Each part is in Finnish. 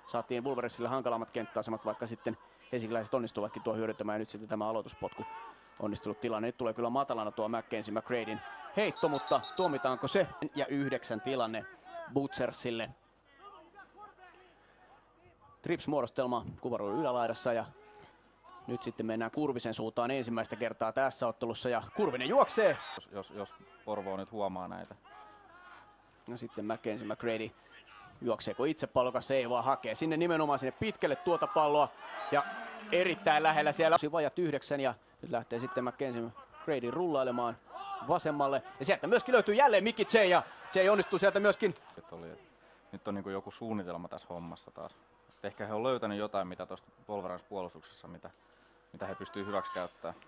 Saatiin Wolveresille hankalammat kenttäasemat, vaikka sitten helsinkiläiset onnistuvatkin tuo hyödyntämään, ja nyt sitten tämä aloituspotku onnistunut tilanne. Nyt tulee kyllä matalana tuo Mackenzie McGradyn heitto, mutta tuomitaanko se? Ja 9 tilanne Butchersille. Trips-muodostelma kuvaruudun ylälaidassa ja nyt sitten mennään Kurvisen suuntaan ensimmäistä kertaa tässä ottelussa ja Kurvinen juoksee. Jos Porvoo nyt huomaa näitä. No sitten Mackenzie McGrady juokseeko itse pallon kanssa, ei vaan hakee sinne nimenomaan sinne pitkälle tuota palloa ja erittäin lähellä siellä. Vajat 9 ja nyt lähtee sitten Mackenzie McGrady rullailemaan vasemmalle ja sieltä myöskin löytyy jälleen Mickey J ja J onnistuu sieltä myöskin. Nyt on niin kuin joku suunnitelma tässä hommassa taas. Ehkä he on löytänyt jotain mitä tuosta Wolverines puolustuksessa, mitä he pystyy hyväksi käyttämään.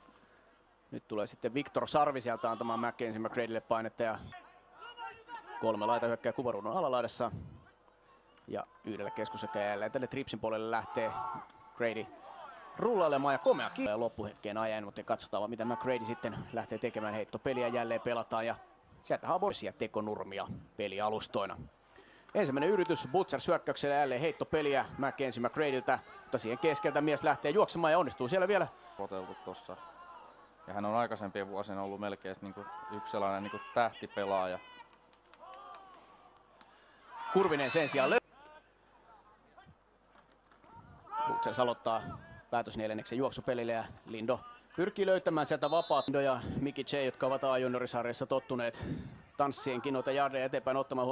Nyt tulee sitten Viktor Sarvi sieltä antamaan Mackenzie McGradylle painetta ja 3 laitahyökkää kuvaruudun alalaidassa. Ja yhdellä keskushyökkääjällä jälleen tälle Tripsin puolelle lähtee Grady rullailemaan ja komea kiinni loppuhetkeen ajan, mutta katsotaan mitä McGrady sitten lähtee tekemään. Heittopeliä jälleen pelataan ja sieltä haborisia tekonurmia pelialustoina. Ensimmäinen yritys Butchers hyökkäyksellä jälleen heittopeliä Mackenzie McGradyltä, mutta siihen keskeltä mies lähtee juoksemaan ja onnistuu siellä vielä. Oteltu tossa. Ja hän on aikaisempien vuosina ollut melkein niinku yksi sellainen niinku tähtipelaaja. Kurvinen sen sijaan Butchers aloittaa päätösneljänneksen juoksupelille ja Lindo pyrkii löytämään sieltä vapaat. Lindo ja Mickey J, jotka ovat A-juniorisarjassa tottuneet tanssienkin noita jardeja eteenpäin ottamaan,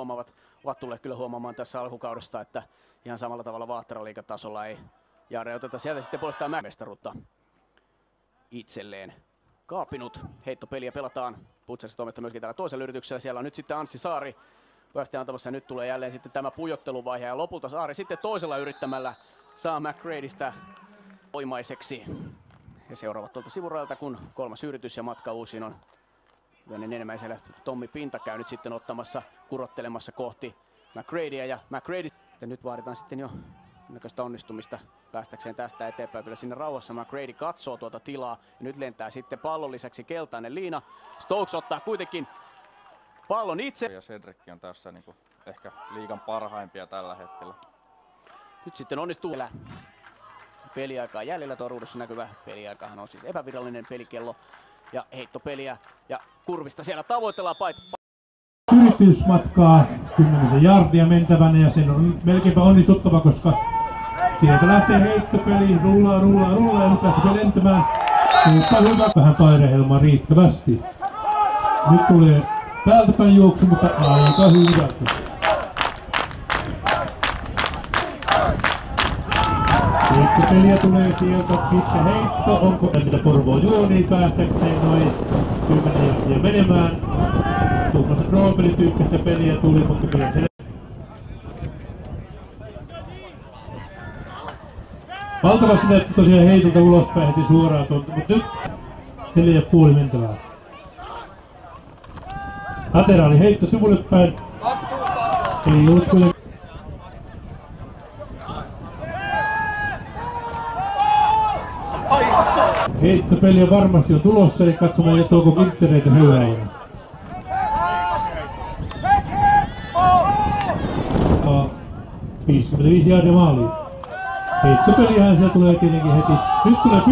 ovat tulleet kyllä huomaamaan tässä alkukaudesta, että ihan samalla tavalla Vaahteraliigatasolla ei jardeja oteta. Sieltä sitten puolestaan mestaruutta itselleen kaapinut. Heittopeliä pelataan Butchersin toimesta myöskin tällä toisella yrityksellä. Siellä on nyt sitten Anssi Saari päästi antamassa ja nyt tulee jälleen sitten tämä pujotteluvaihe ja lopulta Saari sitten toisella yrittämällä saa McGradystä voimaiseksi. Ja seuraavat tuolta sivurailta, kun 3. yritys ja matka uusiin on enemmän. Tommi Pinta käy nyt sitten ottamassa, kurottelemassa kohti McGradyä ja McGrady. Ja nyt vaaditaan sitten jo näköistä onnistumista päästäkseen tästä eteenpäin. Kyllä sinne rauhassa McGrady katsoo tuota tilaa ja nyt lentää sitten pallon lisäksi keltainen liina. Stokes ottaa kuitenkin pallon itse. Ja Cedric on tässä niinku ehkä liigan parhaimpia tällä hetkellä. Nyt sitten onnistuu vielä peliaikaa jäljellä. Tuo ruudussa näkyvä peliaikahan on siis epävirallinen pelikello. Ja heittopeliä ja Kurvista siellä tavoitellaan yritysmatkaa 10 jardia mentävänä ja sen on melkeinpä onnistuttava, koska sieltä lähtee heittopeli, rullaa ja nyt lähtee lentämään. Hyvä, vähän taidehelmaa riittävästi. Nyt tulee päältäpäin juoksu, mutta aika hyvä. Heittopeliä tulee sieltä, pitkä heitto, onko mitä Porvoo juoniin päästäkseen noin 10 jardia menemään. Tuommoista Groobelin tyyppistä peliä tuli, mutta kyllä se valtavasti näytti tosiaan heitolta ulospäin heti suoraan tuolta, mutta nyt 4,5 mentävää. Lateraali heitto sivulle päin. Ei ollut kyllä. Heittopeliä varmasti on tulossa, eli katsomaan tuoko Wintereitä seuraajana. 55 jardia maaliin. Heittopelihän siellä tulee tietenkin heti. Nyt tulee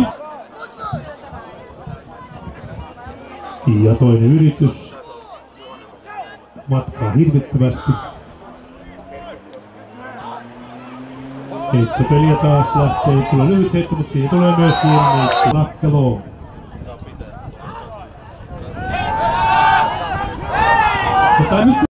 ja toinen yritys. Matkaa hirvittävästi. Heittopeliä taas lähtee. Tulee lyhyt heitto, mutta siihen tulee myös hieno Lakkeloon. Mutta nyt